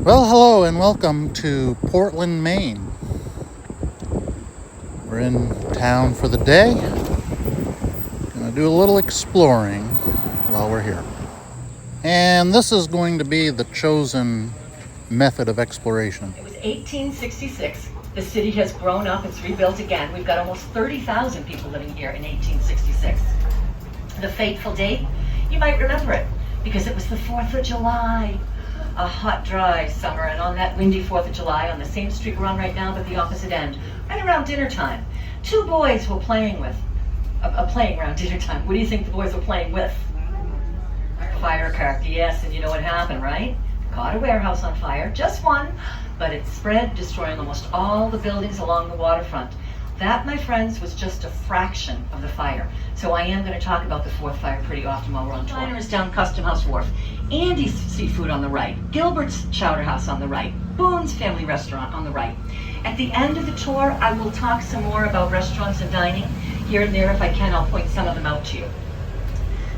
Well, hello and welcome to Portland, Maine. We're in town for the day. Gonna do a little exploring while we're here. And this is going to be the chosen method of exploration. It was 1866. The city has grown up. It's rebuilt again. We've got almost 30,000 people living here in 1866. The fateful date, you might remember it because it was the 4th of July. A hot, dry summer, and on that windy 4th of July, on the same street we're on right now, but the opposite end, right around dinner time, two boys were playing around dinner time. What do you think the boys were playing with? Firecracker, yes, and you know what happened, right? Caught a warehouse on fire, just one, but it spread, destroying almost all the buildings along the waterfront. That, my friends, was just a fraction of the fire. So I am going to talk about the fourth fire pretty often while we're on tour. Diner is down Custom House Wharf. Andy's Seafood on the right. Gilbert's Chowder House on the right. Boone's Family Restaurant on the right. At the end of the tour, I will talk some more about restaurants and dining. Here and there, if I can, I'll point some of them out to you.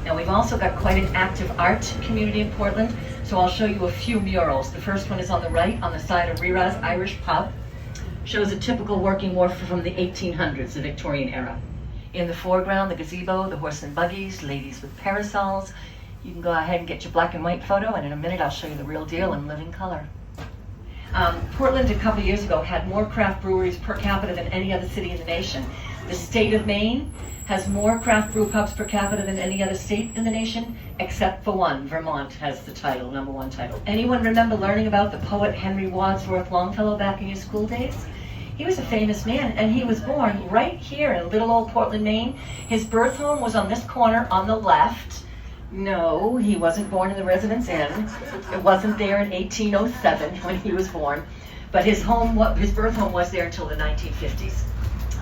Now, we've also got quite an active art community in Portland, so I'll show you a few murals. The first one is on the right, on the side of Rira's Irish Pub. Shows a typical working wharf from the 1800s, the Victorian era. In the foreground, the gazebo, the horse and buggies, ladies with parasols. You can go ahead and get your black and white photo, and in a minute I'll show you the real deal in living color. Portland, a couple years ago, had more craft breweries per capita than any other city in the nation. The state of Maine has more craft brew pubs per capita than any other state in the nation, except for one. Vermont has the title, #1 title. Anyone remember learning about the poet Henry Wadsworth Longfellow back in your school days? He was a famous man, and he was born right here in little old Portland, Maine. His birth home was on this corner on the left. No, he wasn't born in the Residence Inn. It wasn't there in 1807 when he was born, but his birth home was there until the 1950s.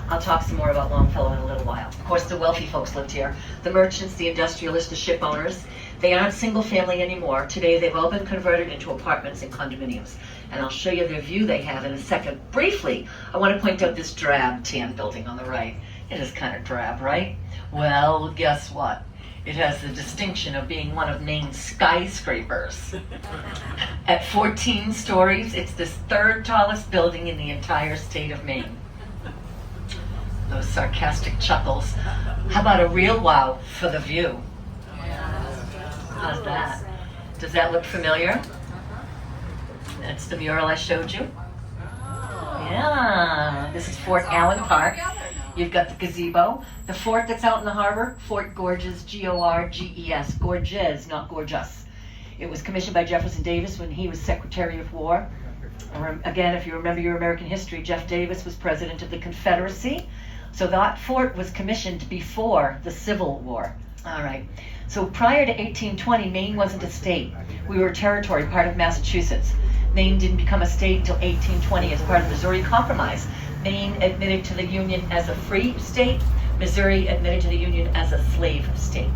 I'll talk some more about Longfellow in a little while. Of course, the wealthy folks lived here. The merchants, the industrialists, the ship owners. They aren't single family anymore. Today, they've all been converted into apartments and condominiums. And I'll show you the view they have in a second. Briefly, I want to point out this drab tan building on the right. It is kind of drab, right? Well, guess what? It has the distinction of being one of Maine's skyscrapers. At 14 stories, it's the third tallest building in the entire state of Maine. Those sarcastic chuckles. How about a real wow for the view? How's that? Does that look familiar? That's the mural I showed you. Yeah, this is Fort Allen Park. You've got the gazebo. The fort that's out in the harbor, Fort Gorges, Gorges, Gorges, not gorgeous. It was commissioned by Jefferson Davis when he was Secretary of War. Again, if you remember your American history, Jeff Davis was president of the Confederacy. So that fort was commissioned before the Civil War. All right. So prior to 1820, Maine wasn't a state. We were a territory, part of Massachusetts. Maine didn't become a state until 1820 as part of the Missouri Compromise. Maine admitted to the Union as a free state. Missouri admitted to the Union as a slave state.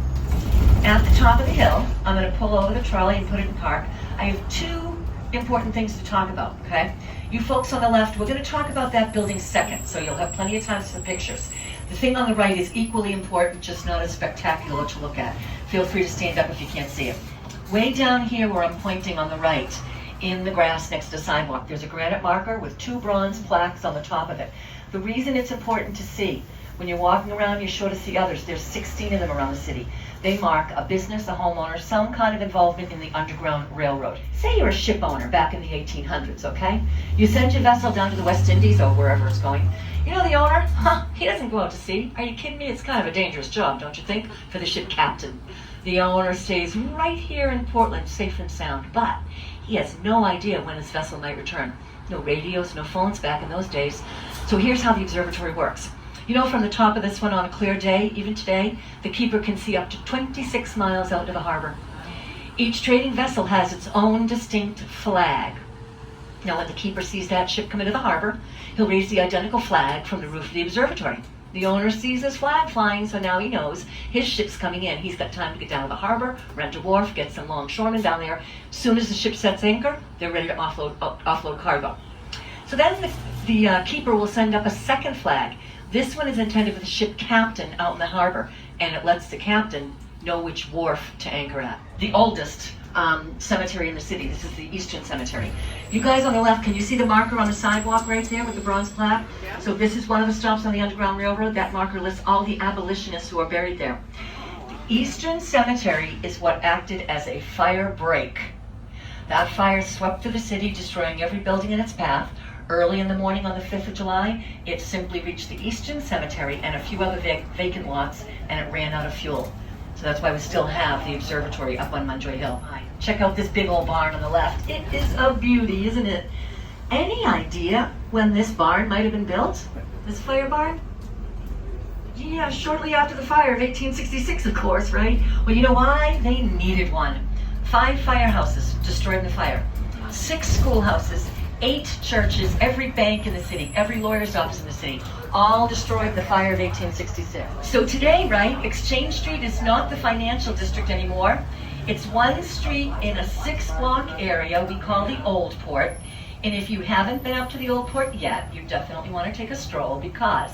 At the top of the hill, I'm going to pull over the trolley and put it in park. I have two important things to talk about, okay? You folks on the left, we're going to talk about that building second, so you'll have plenty of time for pictures. The thing on the right is equally important, just not as spectacular to look at. Feel free to stand up if you can't see it. Way down here where I'm pointing on the right, in the grass next to the sidewalk, there's a granite marker with 2 bronze plaques on the top of it. The reason it's important to see, when you're walking around, you're sure to see others. There's 16 of them around the city. They mark a business, a homeowner, some kind of involvement in the Underground Railroad. Say you're a ship owner back in the 1800s, okay? You send your vessel down to the West Indies or wherever it's going. You know the owner? He doesn't go out to sea. Are you kidding me? It's kind of a dangerous job, don't you think, for the ship captain? The owner stays right here in Portland, safe and sound, but he has no idea when his vessel might return. No radios, no phones back in those days. So here's how the observatory works. You know, from the top of this one on a clear day, even today, the keeper can see up to 26 miles out to the harbor. Each trading vessel has its own distinct flag. Now, when the keeper sees that ship come into the harbor, he'll raise the identical flag from the roof of the observatory. The owner sees his flag flying, so now he knows his ship's coming in. He's got time to get down to the harbor, rent a wharf, get some longshoremen down there. As soon as the ship sets anchor, they're ready to offload cargo. So then the keeper will send up a second flag. This one is intended for the ship captain out in the harbor, and it lets the captain know which wharf to anchor at. The oldest cemetery in the city. This is the Eastern Cemetery. You guys on the left, can you see the marker on the sidewalk right there with the bronze plaque? Yeah. So this is one of the stops on the Underground Railroad. That marker lists all the abolitionists who are buried there. The Eastern Cemetery is what acted as a fire break. That fire swept through the city, destroying every building in its path. Early in the morning on the 5th of July, it simply reached the Eastern Cemetery and a few other vacant lots, and it ran out of fuel. So that's why we still have the observatory up on Munjoy Hill. Check out this big old barn on the left. It is a beauty, isn't it? Any idea when this barn might have been built? This fire barn? Yeah, shortly after the fire of 1866, of course, right? Well, you know why? They needed one. 5 firehouses destroyed in the fire. 6 schoolhouses, 8 churches, every bank in the city, every lawyer's office in the city, all destroyed in the fire of 1866. So today, right, Exchange Street is not the financial district anymore. It's one street in a 6-block area we call the Old Port. And if you haven't been up to the Old Port yet, you definitely want to take a stroll, because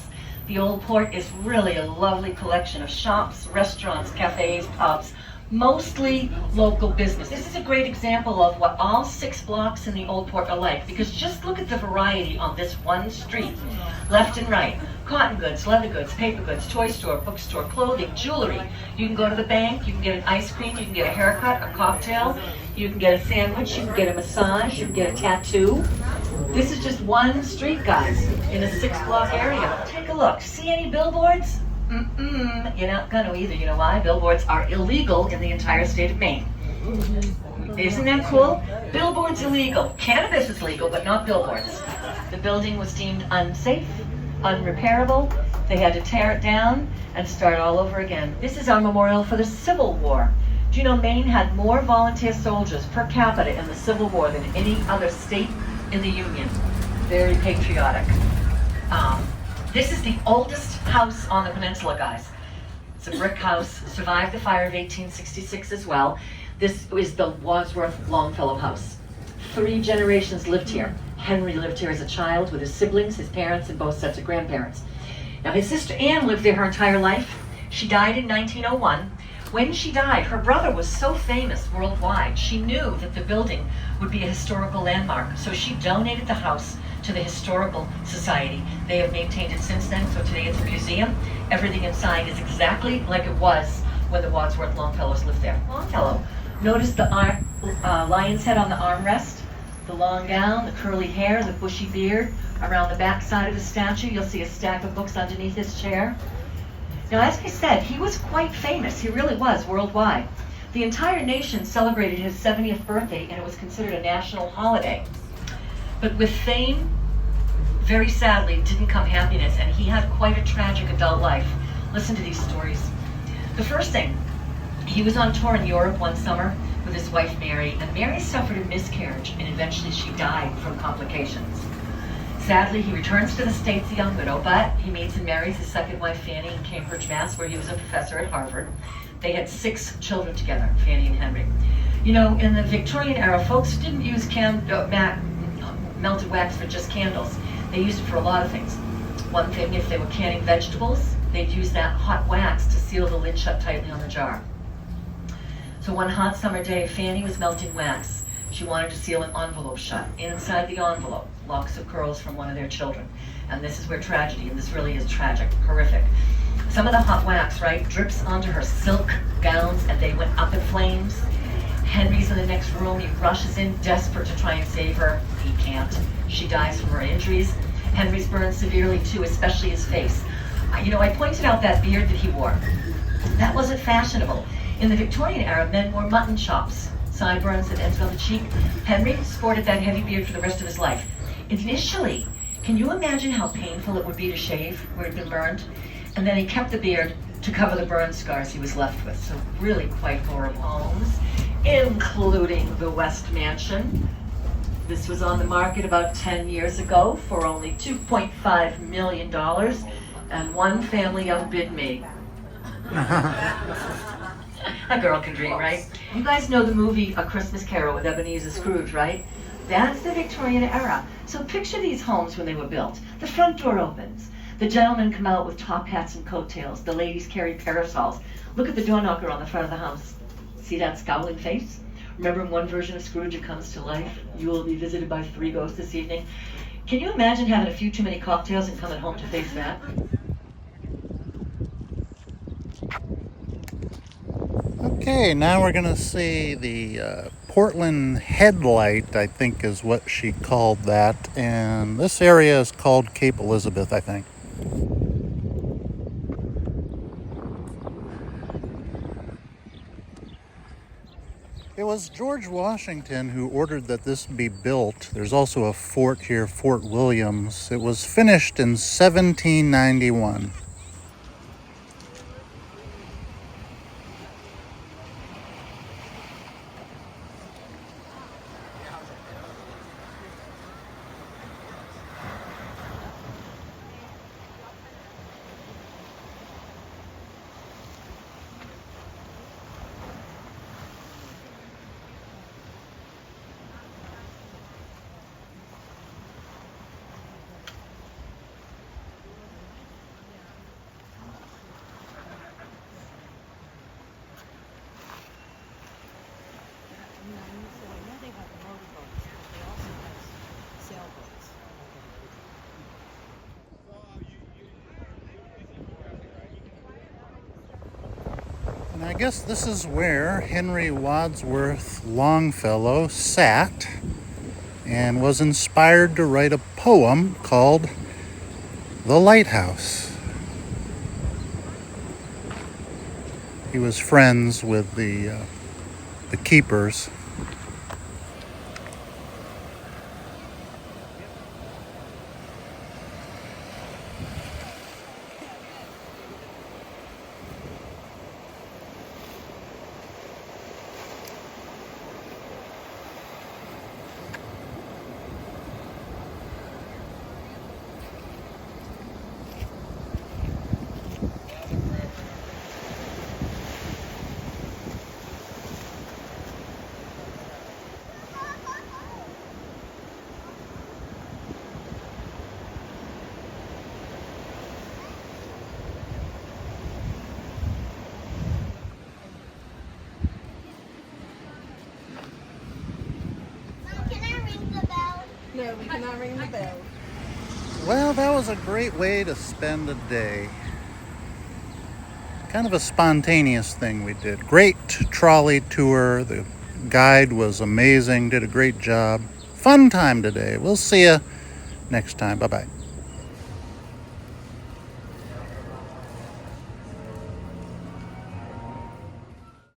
the Old Port is really a lovely collection of shops, restaurants, cafes, pubs, mostly local business. This is a great example of what all 6 blocks in the Old Port are like, because just look at the variety on this one street. Left and right, cotton goods, leather goods, paper goods, toy store, bookstore, clothing, jewelry. You can go to the bank, you can get an ice cream, you can get a haircut, a cocktail, you can get a sandwich, you can get a massage, you can get a tattoo. This is just one street, guys, in a 6-block area. Take a look. See any billboards? You're not going to either. You know why? Billboards are illegal in the entire state of Maine. Isn't that cool? Billboards illegal. Cannabis is legal, but not billboards. The building was deemed unsafe, unrepairable. They had to tear it down and start all over again. This is our memorial for the Civil War. Do you know Maine had more volunteer soldiers per capita in the Civil War than any other state in the Union? Very patriotic. This is the oldest house on the peninsula, guys. It's a brick house, survived the fire of 1866 as well. This is the Wadsworth Longfellow house. 3 generations lived here. Henry lived here as a child with his siblings, his parents, and both sets of grandparents. Now his sister Anne lived there her entire life. She died in 1901. When she died, her brother was so famous worldwide, she knew that the building would be a historical landmark, so she donated the house to the Historical Society. They have maintained it since then, so today it's a museum. Everything inside is exactly like it was when the Wadsworth Longfellows lived there. Longfellow, notice the lion's head on the armrest, the long gown, the curly hair, the bushy beard. Around the back side of the statue, you'll see a stack of books underneath his chair. Now, as I said, he was quite famous. He really was worldwide. The entire nation celebrated his 70th birthday, and it was considered a national holiday. But with fame, very sadly, didn't come happiness, and he had quite a tragic adult life. Listen to these stories. The first thing, he was on tour in Europe one summer with his wife Mary, and Mary suffered a miscarriage, and eventually she died from complications. Sadly, he returns to the States a young widow, but he meets and marries his second wife Fanny in Cambridge, Mass., where he was a professor at Harvard. They had 6 children together, Fanny and Henry. You know, in the Victorian era, folks didn't use melted wax for just candles. They used it for a lot of things. One thing, if they were canning vegetables, they'd use that hot wax to seal the lid shut tightly on the jar. So one hot summer day, Fanny was melting wax. She wanted to seal an envelope shut. Inside the envelope, locks of curls from one of their children. And this is where tragedy, and this really is tragic, horrific. Some of the hot wax, right, drips onto her silk gowns, and they went up in flames. Henry's in the next room. He rushes in, desperate to try and save her. He can't. She dies from her injuries. Henry's burned severely too, especially his face. You know, I pointed out that beard that he wore. That wasn't fashionable. In the Victorian era, men wore mutton chops, sideburns and ends on the cheek. Henry sported that heavy beard for the rest of his life. Initially, can you imagine how painful it would be to shave where he'd been burned? And then he kept the beard to cover the burn scars he was left with. So really quite horrible. Homes, including the West Mansion. This was on the market about 10 years ago for only $2.5 million, and one family outbid me. A girl can dream, right? You guys know the movie A Christmas Carol with Ebenezer Scrooge, right? That's the Victorian era. So picture these homes when they were built. The front door opens. The gentlemen come out with top hats and coattails. The ladies carry parasols. Look at the door knocker on the front of the house. See that scowling face? Remember in one version of Scrooge, it comes to life? You will be visited by 3 ghosts this evening. Can you imagine having a few too many cocktails and coming home to face that? Okay, now we're going to see the Portland Headlight, I think is what she called that. And this area is called Cape Elizabeth, I think. It was George Washington who ordered that this be built. There's also a fort here, Fort Williams. It was finished in 1791. And I guess this is where Henry Wadsworth Longfellow sat and was inspired to write a poem called The Lighthouse. He was friends with the keepers. No, we cannot ring the bell. Well, that was a great way to spend a day. Kind of a spontaneous thing we did. Great trolley tour. The guide was amazing, did a great job. Fun time today. We'll see you next time. Bye-bye.